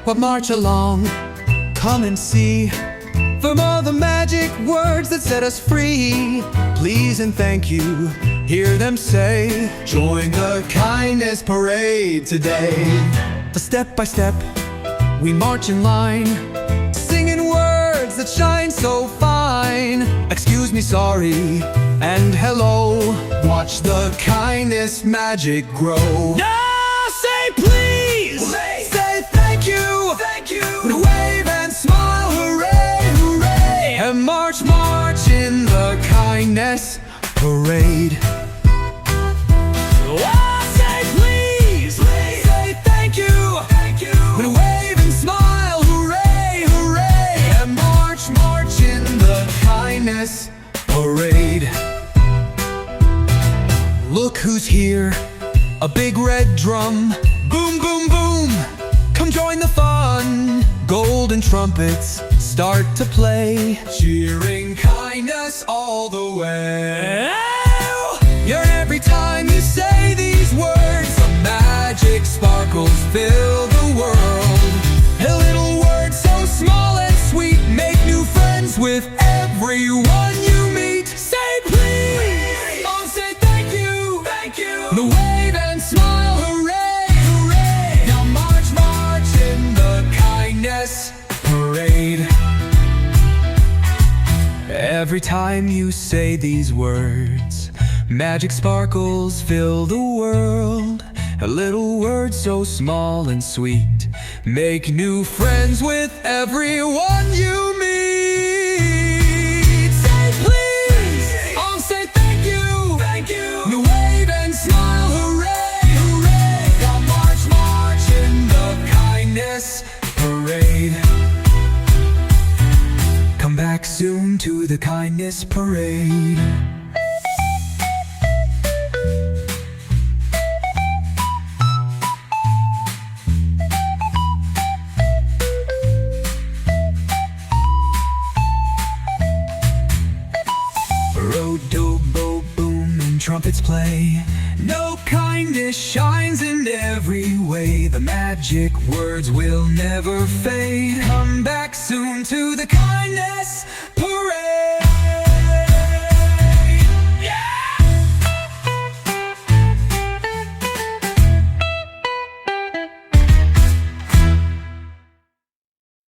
What march along, come and see, from all the magic words that set us free. Please and thank you, hear them say, join the kindness parade today. Step by step, we march in line, singing words that shine so fine. Excuse me, sorry, and hello. Watch the kindness magic grow. Now say please, say thank you, wave and smile, hooray, hooray, and march, march in the kindness parade. Oh, say please, say thank you, and wave and smile, hooray, hooray, and march, march in the kindness parade. Look who's here, a big red drum, boom, boom, boom, come join the fun. Golden trumpets start to play, cheering kindness all the way. Yeah, every time you say these words, a magic sparkles fill the world. A little word so small and sweet, make new friends with everyone you meet. Say please, oh say thank you, the wave and smile, hooray, hooray. Now march, march in the kindness parade. Every time you say these words, magic sparkles fill the world. A little word so small and sweet, make new friends with everyone you meet. Say please, oh say thank you, the wave and smile, hooray, hooray. Now march, march in the kindness parade. Come back soon to the kindness parade. Rodo-bo-boom and trumpets play. No kindness shines in every way. The magic words will never fade. Come back soon to the kindness parade.